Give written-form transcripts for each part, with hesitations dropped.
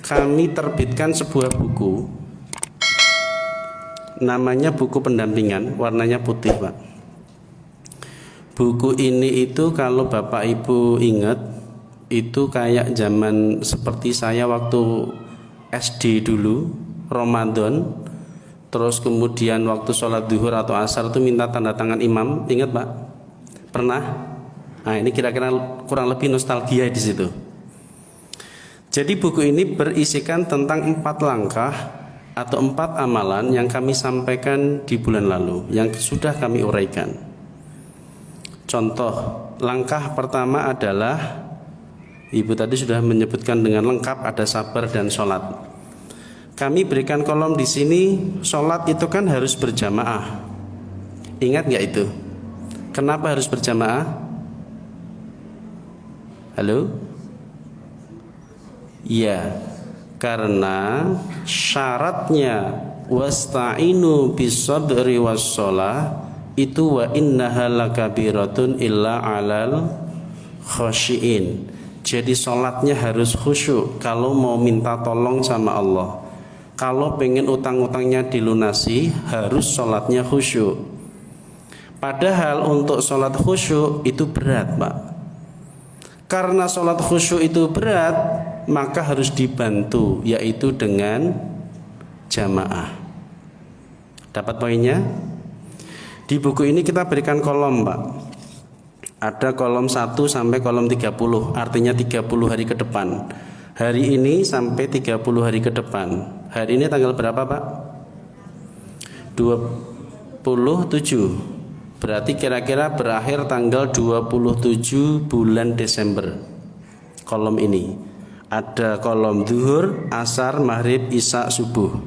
kami terbitkan sebuah buku, namanya buku pendampingan, warnanya putih Pak. Buku ini itu kalau Bapak Ibu ingat, itu kayak zaman seperti saya waktu SD dulu, Ramadan, terus kemudian waktu sholat duhur atau asar itu minta tanda tangan imam, ingat Pak? Pernah? Nah ini kira-kira kurang lebih nostalgia di situ. Jadi buku ini berisikan tentang 4 langkah atau 4 amalan yang kami sampaikan di bulan lalu, yang sudah kami uraikan. Contoh, langkah pertama adalah, Ibu tadi sudah menyebutkan dengan lengkap, ada sabar dan sholat. Kami berikan kolom di sini, sholat itu kan harus berjamaah. Ingat nggak itu? Kenapa harus berjamaah? Halo? Ya, karena syaratnya wasta'inu bis-sabri was-shalah itu wa innaha lakabiratun illa 'alal khashiin. Jadi sholatnya harus khusyuk kalau mau minta tolong sama Allah. Kalau pengen utang-utangnya dilunasi, harus sholatnya khusyuk. Padahal untuk sholat khusyuk itu berat Pak. Karena sholat khusyuk itu berat, maka harus dibantu, yaitu dengan jamaah. Dapat poinnya? Di buku ini kita berikan kolom Pak. Ada kolom 1 sampai kolom 30, artinya 30 hari ke depan. Hari ini sampai 30 hari ke depan. Hari ini tanggal berapa Pak? 27. Berarti kira-kira berakhir tanggal 27 bulan Desember. Kolom ini ada kolom zuhur, asar, maghrib, isya, subuh.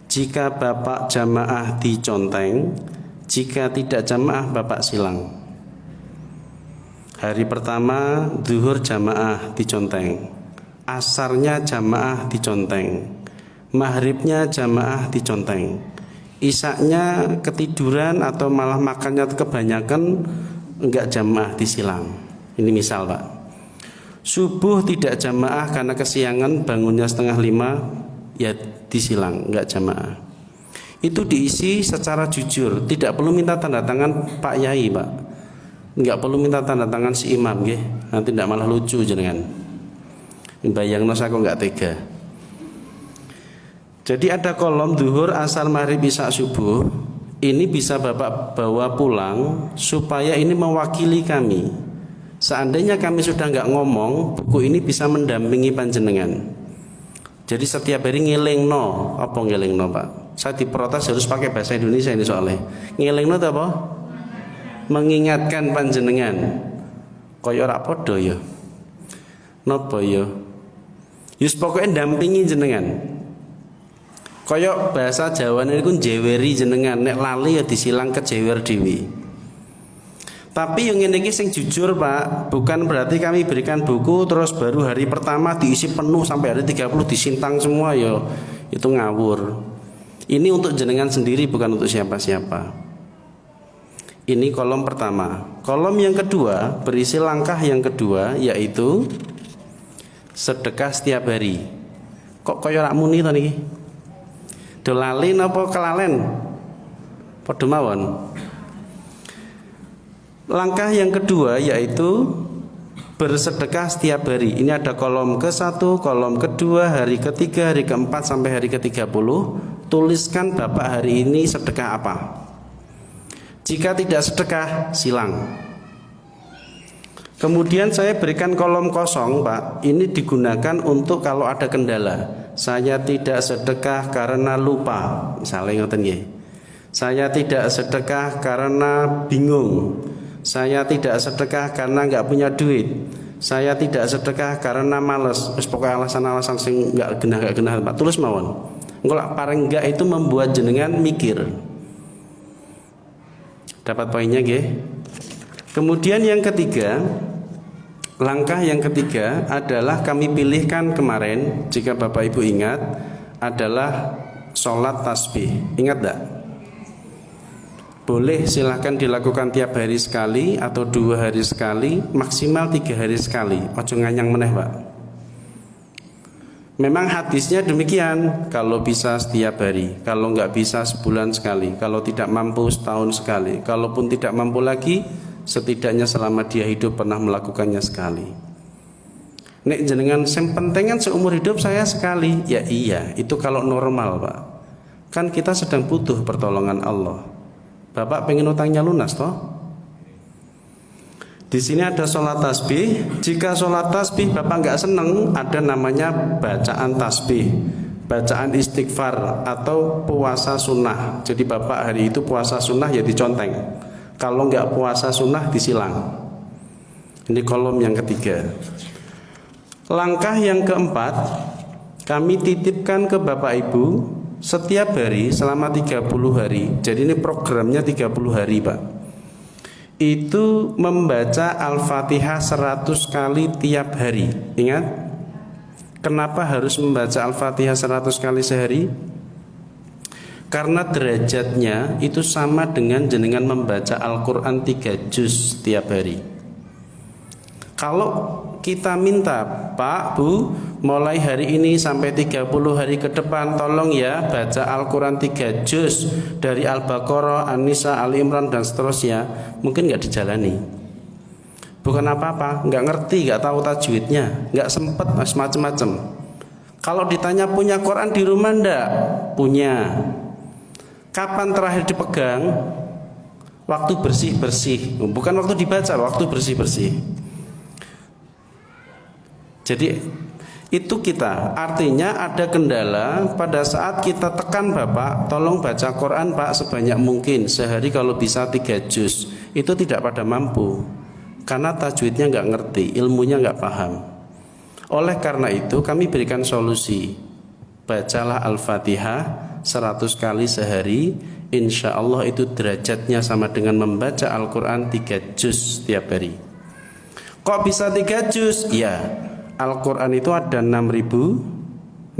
Jika Bapak jamaah diconteng, jika tidak jamaah Bapak silang. Hari pertama zuhur jamaah diconteng, asarnya jamaah diconteng, maghribnya jamaah diconteng, isaknya ketiduran atau malah makannya kebanyakan, enggak jamaah disilang. Ini misal Pak. Subuh tidak jamaah karena kesiangan, bangunnya 4:30, ya disilang, enggak jamaah. Itu diisi secara jujur, tidak perlu minta tanda tangan Pak Yai Pak, enggak perlu minta tanda tangan si imam nggih, nanti tidak malah lucu jenengan. Bayangno aku enggak tega. Jadi ada kolom zuhur, asar, maghrib, isya, subuh. Ini bisa Bapak bawa pulang supaya ini mewakili kami. Seandainya kami sudah nggak ngomong, buku ini bisa mendampingi panjenengan. Jadi setiap hari ngelingno, apa ngelingno Pak? Saya diprotes harus pakai bahasa Indonesia ini soalnya. Ngelingno itu apa? Mengingatkan panjenengan. Kaya ora padha ya. Napa ya? Yus pokoknya dampingi jenengan. Kaya bahasa Jawa niku jeweri jenengan, nek lali ya disilang kejewer dhewe. Tapi yang ini sing jujur Pak, bukan berarti kami berikan buku terus baru hari pertama diisi penuh sampai hari 30 disintang semua ya. Itu ngawur. Ini untuk jenengan sendiri, bukan untuk siapa-siapa. Ini kolom pertama. Kolom yang kedua berisi langkah yang kedua, yaitu sedekah setiap hari. Kok kaya rak muni to niki? Dolali napa kelalen? Padha mawon. Langkah yang kedua yaitu bersedekah setiap hari. Ini ada kolom ke-1, kolom kedua, hari ketiga, hari keempat sampai hari ke-30. Tuliskan Bapak hari ini sedekah apa. Jika tidak sedekah, silang. Kemudian saya berikan kolom kosong Pak. Ini digunakan untuk kalau ada kendala. Saya tidak sedekah karena lupa, misalnya ngoten nggih. Saya tidak sedekah karena bingung. Saya tidak sedekah karena nggak punya duit. Saya tidak sedekah karena males. Wis pokoknya alasan-alasan sing nggak genah Pak. Tulis mawon. Engko lak paling enggak itu membuat jenengan mikir. Dapat poinnya nggih? Kemudian yang ketiga, langkah yang ketiga adalah kami pilihkan kemarin, jika Bapak Ibu ingat, adalah sholat tasbih. Ingat enggak? Boleh silahkan dilakukan tiap hari sekali atau 2 hari sekali, maksimal 3 hari sekali. Ojo nganyang meneh Pak. Memang hadisnya demikian, kalau bisa setiap hari, kalau nggak bisa sebulan sekali, kalau tidak mampu setahun sekali, kalaupun tidak mampu lagi, setidaknya selama dia hidup pernah melakukannya sekali. Nek jenengan yang penting kan seumur hidup saya sekali, ya iya, itu kalau normal Pak. Kan kita sedang butuh pertolongan Allah. Bapak pengen utangnya lunas toh? Di sini ada sholat tasbih. Jika sholat tasbih Bapak nggak seneng, ada namanya bacaan tasbih, bacaan istighfar atau puasa sunnah. Jadi Bapak hari itu puasa sunnah ya diconteng. Kalau nggak puasa sunnah disilang. Ini kolom yang ketiga. Langkah yang keempat, kami titipkan ke Bapak Ibu setiap hari selama 30 hari. Jadi ini programnya 30 hari Pak. Itu membaca Al-Fatihah 100 kali tiap hari. Ingat, kenapa harus membaca Al-Fatihah 100 kali sehari? Karena derajatnya itu sama dengan jenengan membaca Al-Quran 3 juz tiap hari. Kalau kita minta, Pak, Bu, mulai hari ini sampai 30 hari ke depan tolong ya baca Al-Quran 3 juz dari Al-Baqarah, An-Nisa, Ali Imran dan seterusnya, mungkin nggak dijalani. Bukan apa-apa, nggak ngerti, nggak tahu tajwidnya, nggak sempet, macam-macam. Kalau ditanya punya Quran di rumah ndak? Punya. Kapan terakhir dipegang? Waktu bersih-bersih, bukan waktu dibaca, waktu bersih-bersih. Jadi itu kita, artinya ada kendala pada saat kita tekan Bapak, tolong baca Quran Pak sebanyak mungkin, sehari kalau bisa 3 juz. Itu tidak pada mampu, karena tajwidnya nggak ngerti, ilmunya nggak paham. Oleh karena itu kami berikan solusi, bacalah Al-Fatihah 100 kali sehari, insya Allah itu derajatnya sama dengan membaca Al-Quran 3 juz setiap hari. Kok bisa 3 juz? Ya, Al-Quran itu ada 6.666.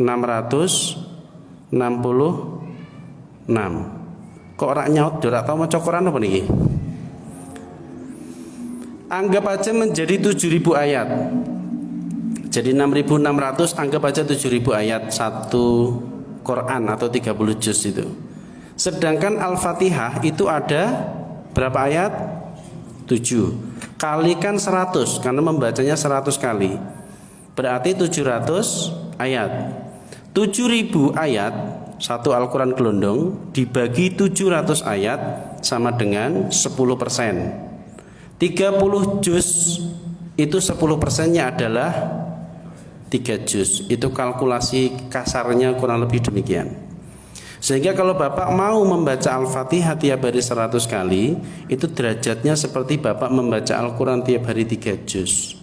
Kok orang nyaut ora tau maca Quran apa niki? Anggap aja menjadi 7.000 ayat. Jadi 6.600 anggap aja 7.000 ayat satu Quran atau 30 juz itu. Sedangkan Al-Fatihah itu ada berapa ayat? 7. Kalikan 100 karena membacanya 100 kali. Berarti 700 ayat. 7.000 ayat satu Al-Quran gelondong dibagi 700 ayat sama dengan 10%. 30 juz itu 10%-nya adalah 3 juz. Itu kalkulasi kasarnya kurang lebih demikian. Sehingga kalau Bapak mau membaca Al-Fatihah tiap hari 100 kali, itu derajatnya seperti Bapak membaca Al-Quran tiap hari 3 juz.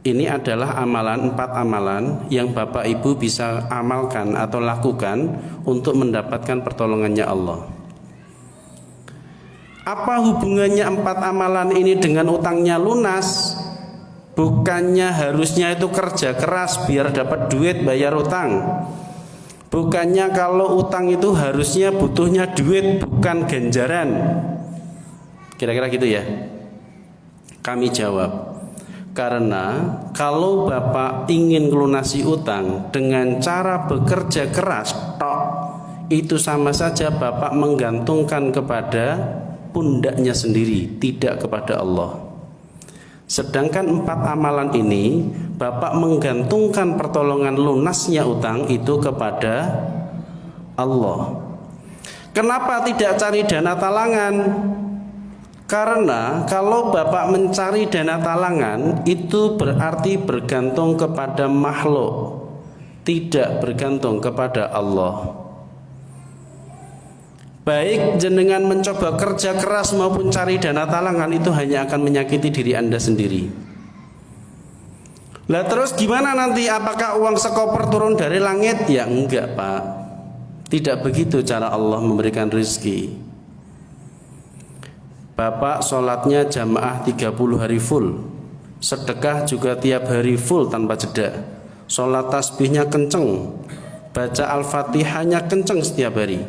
Ini adalah amalan, 4 amalan yang Bapak Ibu bisa amalkan atau lakukan untuk mendapatkan pertolongannya Allah. Apa hubungannya 4 amalan ini dengan utangnya lunas? Bukannya harusnya itu kerja keras biar dapat duit bayar utang. Bukannya kalau utang itu harusnya butuhnya duit bukan ganjaran. Kira-kira gitu ya? Kami jawab, karena kalau Bapak ingin melunasi utang dengan cara bekerja keras tok, itu sama saja Bapak menggantungkan kepada pundaknya sendiri, tidak kepada Allah. Sedangkan 4 amalan ini Bapak menggantungkan pertolongan lunasnya utang itu kepada Allah. Kenapa tidak cari dana talangan? Karena kalau Bapak mencari dana talangan itu berarti bergantung kepada makhluk, tidak bergantung kepada Allah. Baik jenengan mencoba kerja keras maupun cari dana talangan, itu hanya akan menyakiti diri Anda sendiri. Lah terus gimana nanti? Apakah uang sekoper turun dari langit? Ya enggak Pak. Tidak begitu cara Allah memberikan rezeki. Bapak sholatnya jamaah 30 hari full, sedekah juga tiap hari full tanpa jeda, sholat tasbihnya kenceng, baca Al-Fatihahnya kenceng setiap hari.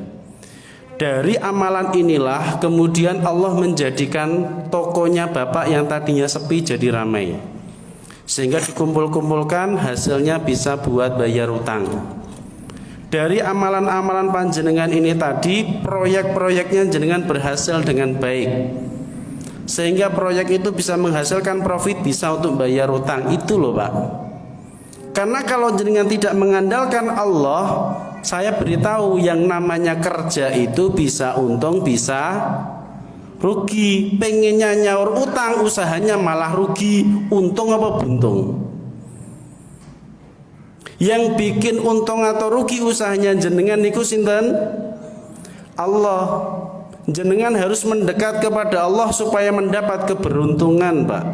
Dari amalan inilah kemudian Allah menjadikan tokonya Bapak yang tadinya sepi jadi ramai. sehingga dikumpul-kumpulkan hasilnya bisa buat bayar utang. Dari amalan-amalan panjenengan ini tadi, proyek-proyeknya jenengan berhasil dengan baik, sehingga proyek itu bisa menghasilkan profit, bisa untuk bayar utang. Itu loh Pak. Karena kalau jenengan tidak mengandalkan Allah, saya beritahu yang namanya kerja itu bisa untung bisa rugi. Pengennya nyaur utang, usahanya malah rugi. Untung apa buntung? Yang bikin untung atau rugi usahanya jenengan niku sinten? Allah. Jenengan harus mendekat kepada Allah supaya mendapat keberuntungan Pak.